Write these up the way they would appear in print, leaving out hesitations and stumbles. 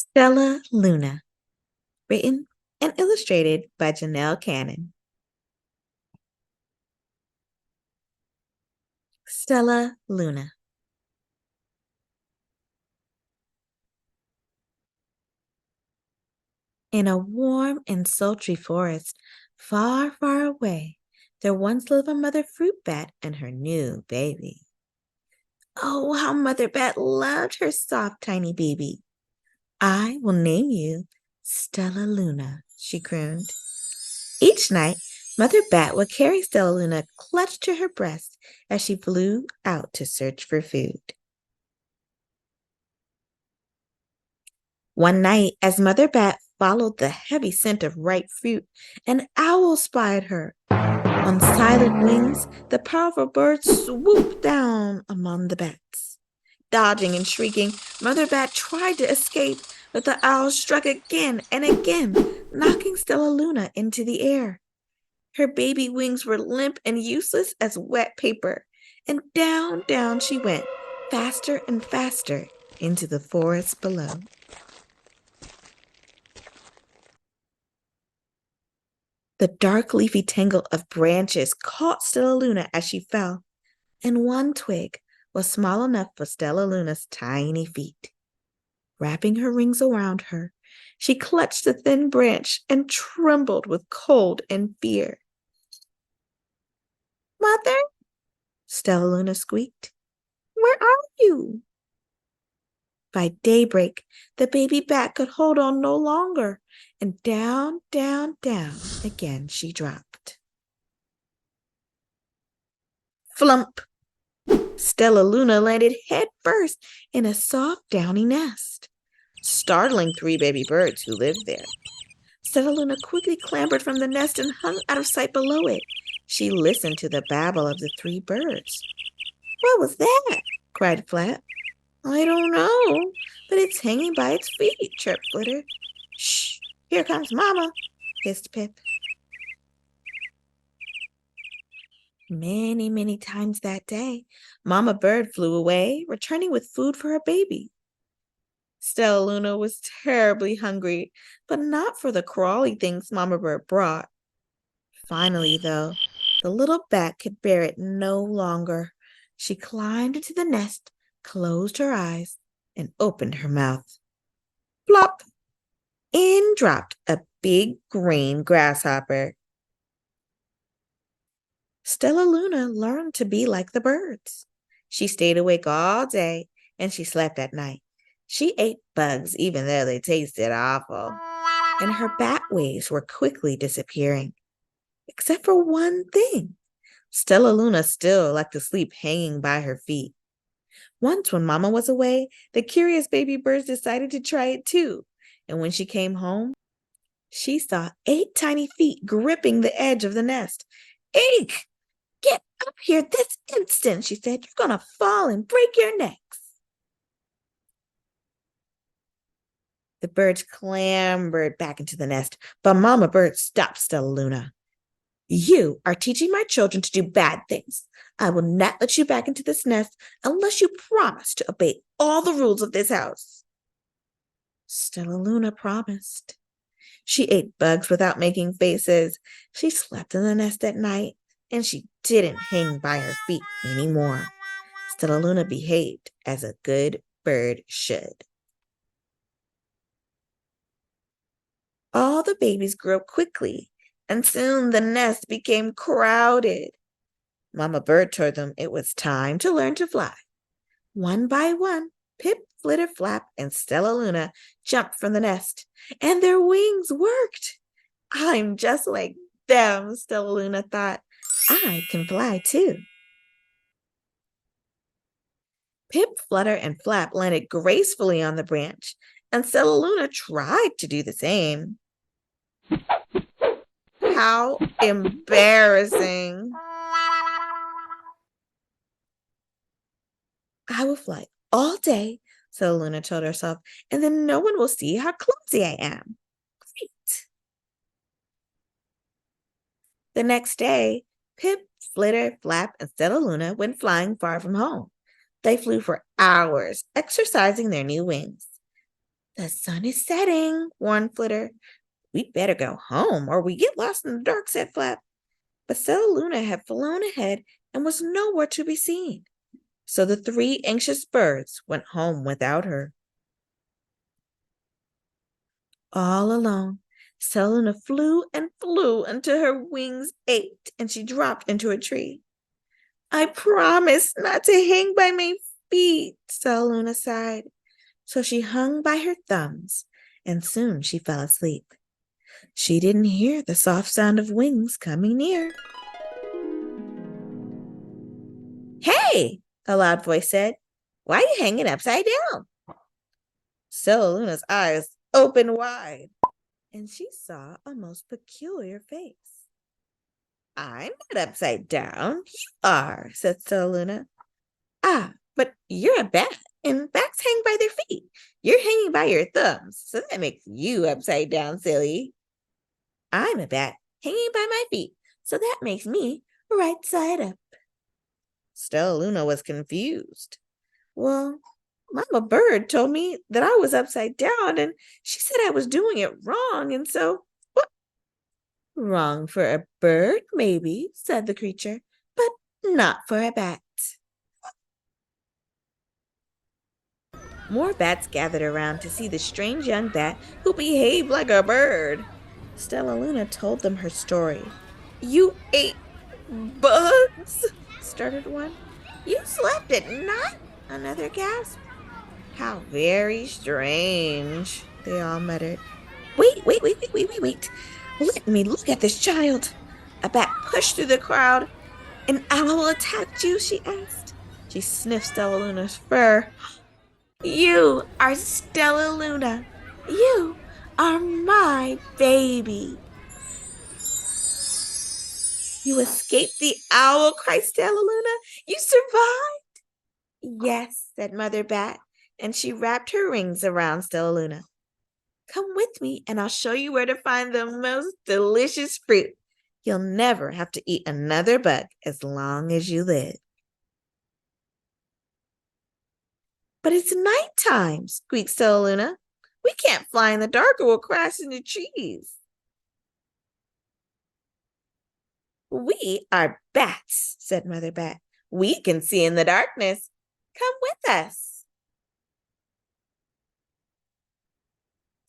Stellaluna, written and illustrated by Janelle Cannon. Stellaluna. In a warm and sultry forest, far, far away, there once lived a mother fruit bat and her new baby. Oh, how Mother Bat loved her soft, tiny baby. I will name you Stellaluna, she crooned. Each night, Mother Bat would carry Stellaluna clutched to her breast as she flew out to search for food. One night, as Mother Bat followed the heavy scent of ripe fruit, an owl spied her. On silent wings, the powerful bird swooped down among the bats. Dodging and shrieking, Mother Bat tried to escape, but the owl struck again and again, knocking Stellaluna into the air. Her baby wings were limp and useless as wet paper, and down, down she went, faster and faster, into the forest below. The dark leafy tangle of branches caught Stellaluna as she fell, and one twig was small enough for Stellaluna's tiny feet. Wrapping her rings around her, she clutched the thin branch and trembled with cold and fear. "Mother," Stellaluna squeaked, "where are you?" By daybreak, the baby bat could hold on no longer, and down, down, down again she dropped. Flump! Stellaluna landed head first in a soft, downy nest, startling three baby birds who lived there. Stellaluna quickly clambered from the nest and hung out of sight below it. She listened to the babble of the three birds. "What was that?" cried Flap. "I don't know, but it's hanging by its feet," chirped Flitter. "Shh, here comes Mama," hissed Pip. Many, many times that day, Mama Bird flew away, returning with food for her baby. Stellaluna was terribly hungry, but not for the crawly things Mama Bird brought. Finally, though, the little bat could bear it no longer. She climbed into the nest, closed her eyes, and opened her mouth. Plop! In dropped a big green grasshopper. Stellaluna learned to be like the birds. She stayed awake all day and she slept at night. She ate bugs even though they tasted awful, and her bat waves were quickly disappearing. Except for one thing. Stellaluna still liked to sleep hanging by her feet. Once when Mama was away, the curious baby birds decided to try it too. And when she came home, she saw 8 tiny feet gripping the edge of the nest. "Eek! Get up here this instant," she said. "You're going to fall and break your necks." The birds clambered back into the nest, but Mama Bird stopped Stellaluna. "You are teaching my children to do bad things. I will not let you back into this nest unless you promise to obey all the rules of this house." Stellaluna promised. She ate bugs without making faces. She slept in the nest at night, and she didn't hang by her feet anymore. Stellaluna behaved as a good bird should. All the babies grew up quickly, and soon the nest became crowded. Mama Bird told them it was time to learn to fly. One by one, Pip, Flitter, Flap, and Stellaluna jumped from the nest, and their wings worked. "I'm just like them," Stellaluna thought. "I can fly too." Pip, Flutter, and Flap landed gracefully on the branch, and Stellaluna tried to do the same. How embarrassing. "I will fly all day," Stellaluna told herself, "and then no one will see how clumsy I am." Great. The next day, Pip, Flitter, Flap, and Stellaluna went flying far from home. They flew for hours, exercising their new wings. The sun is setting, warned Flitter. We'd better go home or we get lost in the dark, said Flap. But Stellaluna had flown ahead and was nowhere to be seen. So the three anxious birds went home without her. All alone, Stellaluna flew and flew until her wings ached and she dropped into a tree. I promised not to hang by my feet, Stellaluna sighed. So she hung by her thumbs, and soon she fell asleep. She didn't hear the soft sound of wings coming near. Hey, a loud voice said, why are you hanging upside down? Stellaluna's eyes opened wide, and she saw a most peculiar face. I'm not upside down. You are, said Stellaluna. Ah, but you're a bat, and bats hang by their feet. You're hanging by your thumbs, so that makes you upside down, silly. I'm a bat, hanging by my feet, so that makes me right side up. Stellaluna was confused. Well, Mama Bird told me that I was upside down, and she said I was doing it wrong, and so, what? Wrong for a bird, maybe, said the creature, but not for a bat. More bats gathered around to see the strange young bat who behaved like a bird. Stellaluna told them her story. You ate bugs? Started one. You slept at night? Another gasped. How very strange, they all muttered. Wait. Let me look at this child. A bat pushed through the crowd. An owl attacked you, she asked. She sniffed Stellaluna's fur. You are Stellaluna. You are my baby. You escaped the owl, cried Stellaluna. You survived? Yes, said Mother Bat, and she wrapped her rings around Stellaluna. Come with me, and I'll show you where to find the most delicious fruit. You'll never have to eat another bug as long as you live. But it's nighttime, squeaked Stellaluna. We can't fly in the dark or we'll crash into trees. We are bats, said Mother Bat. We can see in the darkness. Come with us.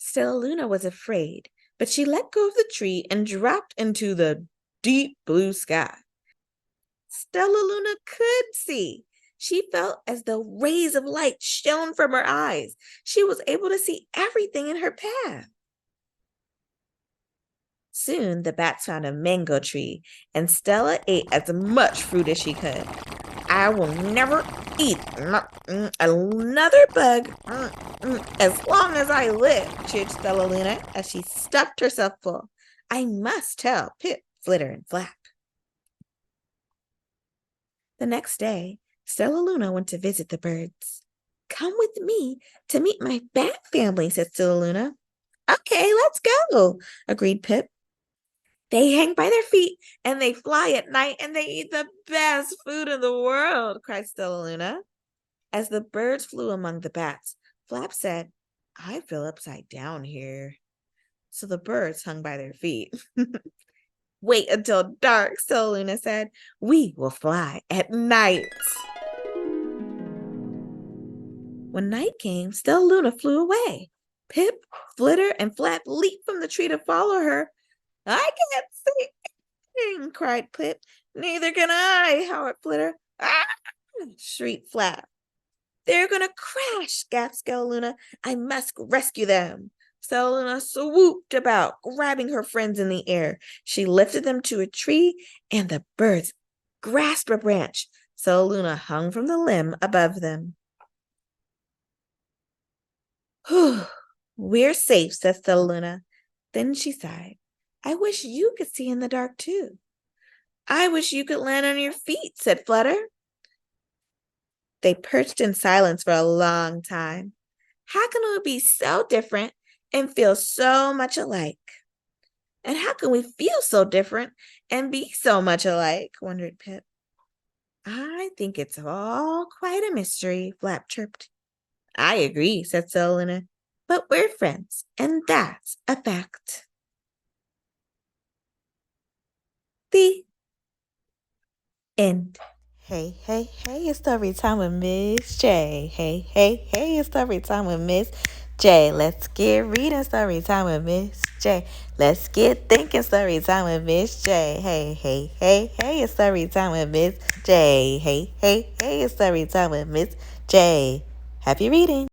Stellaluna was afraid, but she let go of the tree and dropped into the deep blue sky. Stellaluna could see. She felt as though rays of light shone from her eyes. She was able to see everything in her path. Soon the bats found a mango tree, and Stella ate as much fruit as she could. I will never eat another bug as long as I live, cheered Stellaluna as she stuffed herself full. I must tell Pip, Flitter, and Flap. The next day, Stellaluna went to visit the birds. Come with me to meet my bat family, said Stellaluna. Okay, let's go, agreed Pip. They hang by their feet and they fly at night and they eat the best food in the world, cried Stellaluna. As the birds flew among the bats, Flap said, I feel upside down here. So the birds hung by their feet. Wait until dark, Stellaluna said. We will fly at night. When night came, Stellaluna flew away. Pip, Flitter, and Flap leaped from the tree to follow her. I can't see anything, cried Pip. Neither can I, howled Flitter. Ah! Shrieked Flap. They're going to crash, gasped Stellaluna. I must rescue them. Stellaluna swooped about, grabbing her friends in the air. She lifted them to a tree, and the birds grasped a branch. Stellaluna hung from the limb above them. Whew, we're safe, said Stellaluna. Then she sighed. I wish you could see in the dark, too. I wish you could land on your feet, said Flutter. They perched in silence for a long time. How can we be so different and feel so much alike? And how can we feel so different and be so much alike? Wondered Pip. I think it's all quite a mystery, Flap chirped. I agree, said Stellaluna. but we're friends, and that's a fact. The end. Hey, hey, hey, it's story time with Miss J. Hey, hey, hey, it's story time with Miss J. Let's get reading story time with Miss J. Let's get thinking story time with Miss J. Hey, hey, hey, hey, it's story time with Miss J. Hey, hey, hey, it's story time with Miss J. Happy reading.